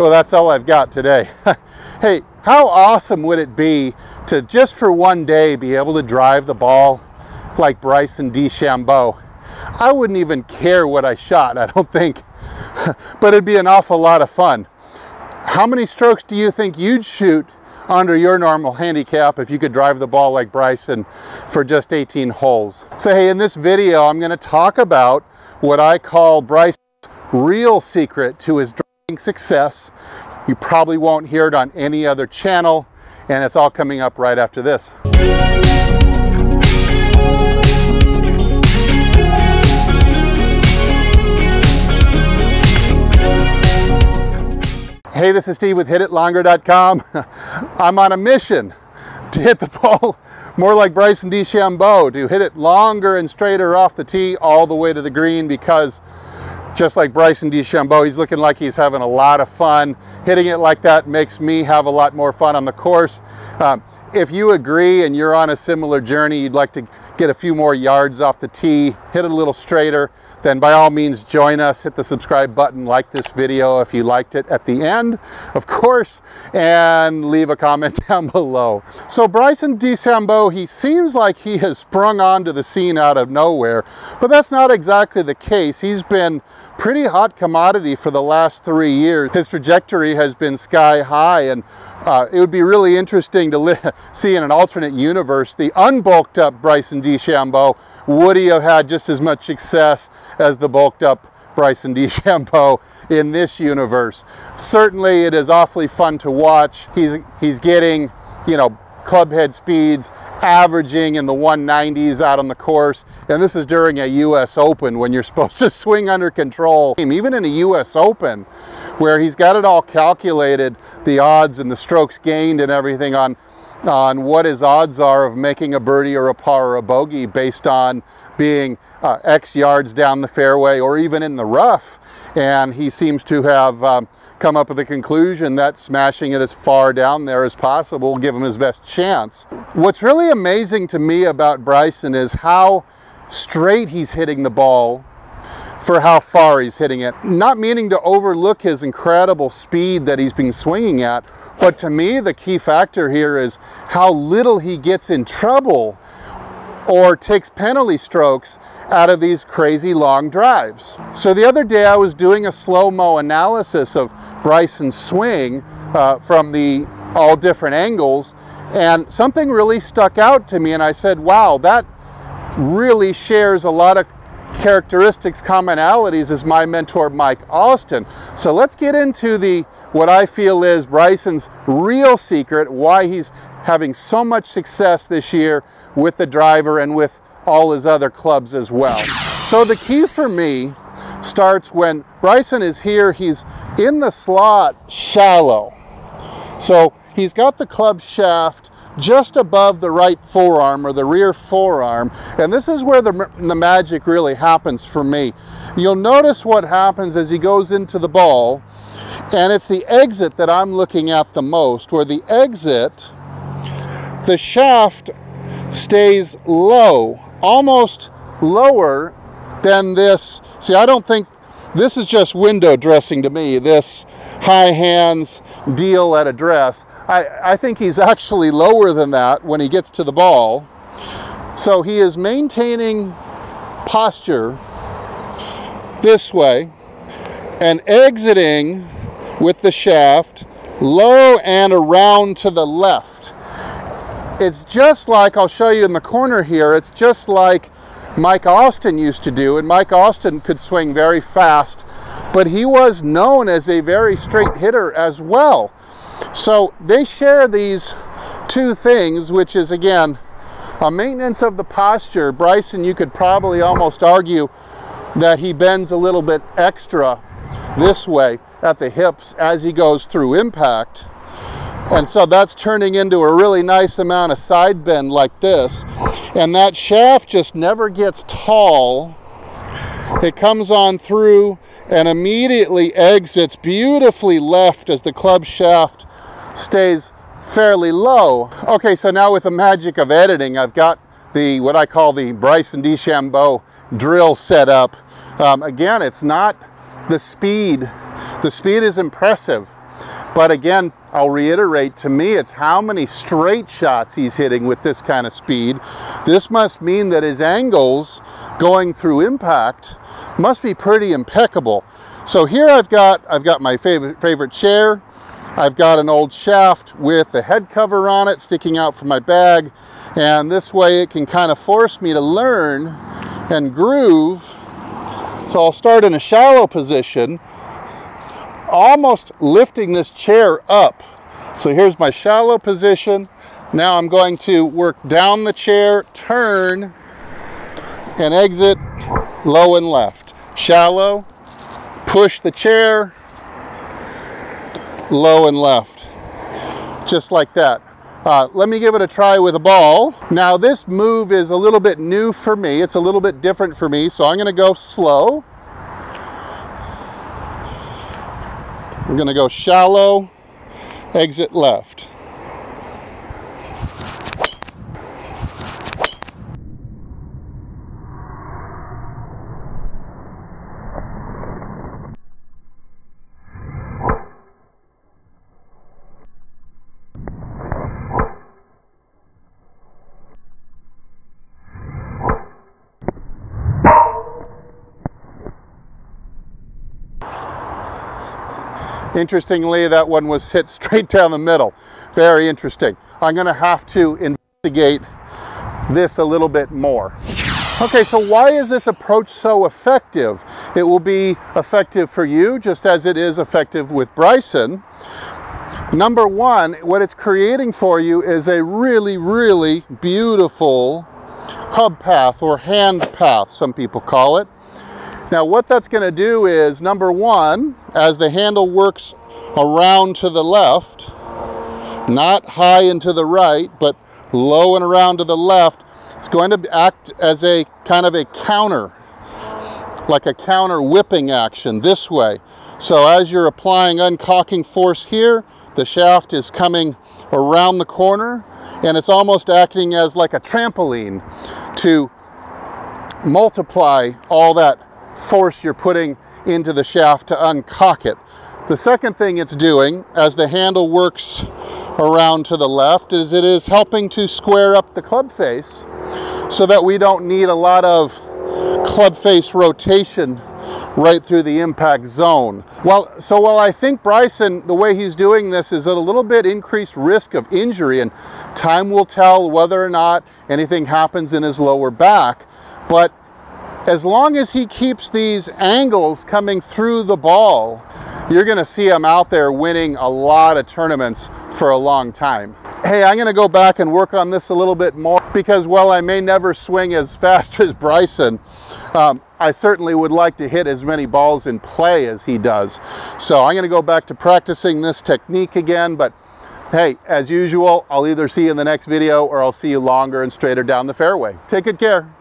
Well, that's all I've got today. Hey, how awesome would it be to just for one day be able to drive the ball like Bryson Dechambeau? I wouldn't even care what I shot, I don't think, but it'd be an awful lot of fun. How many strokes do you think you'd shoot under your normal handicap if you could drive the ball like Bryson for just 18 holes? So hey, in this video, I'm going to talk about what I call Bryson's real secret to his driving success. You probably won't hear it on any other channel, and it's all coming up right after this. Hey, this is Steve with HitItLonger.com. I'm on a mission to hit the ball more like Bryson Dechambeau, to hit it longer and straighter off the tee all the way to the green, because just like Bryson Dechambeau, he's looking like he's having a lot of fun. Hitting it like that makes me have a lot more fun on the course. If you agree and you're on a similar journey, you'd like to get a few more yards off the tee, hit it a little straighter, then by all means join us. Hit the subscribe button, like this video if you liked it at the end, of course, and leave a comment down below. So Bryson Dechambeau, he seems like he has sprung onto the scene out of nowhere, but that's not exactly the case. He's been pretty hot commodity for the last 3 years. His trajectory has been sky high, and it would be really interesting to see in an alternate universe, the unbulked up Bryson Dechambeau, would he have had just as much success as the bulked up Bryson Dechambeau in this universe? Certainly it is awfully fun to watch. He's getting, you know, clubhead speeds averaging in the 190s out on the course, and this is during a US Open when you're supposed to swing under control. Even in a US Open where he's got it all calculated, the odds and the strokes gained and everything on what his odds are of making a birdie or a par or a bogey based on being X yards down the fairway or even in the rough. And he seems to have come up with the conclusion that smashing it as far down there as possible will give him his best chance. What's really amazing to me about Bryson is how straight he's hitting the ball for how far he's hitting it. Not meaning to overlook his incredible speed that he's been swinging at, but to me the key factor here is how little he gets in trouble or takes penalty strokes out of these crazy long drives. So the other day I was doing a slow-mo analysis of Bryson's swing from the all different angles, and something really stuck out to me, and I said, wow, that really shares a lot of characteristics, commonalities as my mentor Mike Austin. So let's get into what I feel is Bryson's real secret, why he's having so much success this year with the driver and with all his other clubs as well. So the key for me starts when Bryson is here, he's in the slot shallow. So he's got the club shaft just above the right forearm or the rear forearm, and this is where the magic really happens for me. You'll notice what happens as he goes into the ball, and it's the exit that I'm looking at the most, where the exit, the shaft stays low, almost lower than this. See, I don't think this is just window dressing to me, this high hands deal at address. I think he's actually lower than that when he gets to the ball. So he is maintaining posture this way and exiting with the shaft low and around to the left. It's just like, I'll show you in the corner here, it's just like Mike Austin used to do, and Mike Austin could swing very fast, but he was known as a very straight hitter as well. So they share these two things, which is, again, a maintenance of the posture. Bryson, you could probably almost argue that he bends a little bit extra this way at the hips as he goes through impact. And so that's turning into a really nice amount of side bend like this. And that shaft just never gets tall. It comes on through and immediately exits beautifully left as the club shaft stays fairly low. Okay, so now with the magic of editing, I've got what I call the Bryson Dechambeau drill set up. Again, it's not the speed. The speed is impressive, But again, I'll reiterate, to me, it's how many straight shots he's hitting with this kind of speed. This must mean that his angles going through impact must be pretty impeccable. So here I've got my favorite chair. I've got an old shaft with the head cover on it sticking out from my bag. And this way it can kind of force me to learn and groove. So I'll start in a shallow position, almost lifting this chair up. So here's my shallow position. Now I'm going to work down the chair, turn, and exit low and left. Shallow, push the chair, low and left. Just like that. Let me give it a try with a ball. Now this move is a little bit new for me. It's a little bit different for me, so I'm going to go slow. We're going to go shallow, exit left. Interestingly, that one was hit straight down the middle. Very interesting. I'm going to have to investigate this a little bit more. Okay, so why is this approach so effective? It will be effective for you, just as it is effective with Bryson. Number one, what it's creating for you is a really, really beautiful hub path, or hand path, some people call it. Now what that's going to do is, number one, as the handle works around to the left, not high and to the right, but low and around to the left, it's going to act as a kind of a counter, like a counter whipping action this way. So as you're applying uncocking force here, the shaft is coming around the corner, and it's almost acting as like a trampoline to multiply all that force you're putting into the shaft to uncock it. The second thing it's doing, as the handle works around to the left, is it is helping to square up the club face so that we don't need a lot of club face rotation right through the impact zone. So while I think Bryson, the way he's doing this, is at a little bit increased risk of injury, and time will tell whether or not anything happens in his lower back, but as long as he keeps these angles coming through the ball, you're going to see him out there winning a lot of tournaments for a long time. Hey, I'm going to go back and work on this a little bit more, because while I may never swing as fast as Bryson, I certainly would like to hit as many balls in play as he does. So I'm going to go back to practicing this technique again, but hey, as usual, I'll either see you in the next video or I'll see you longer and straighter down the fairway. Take good care.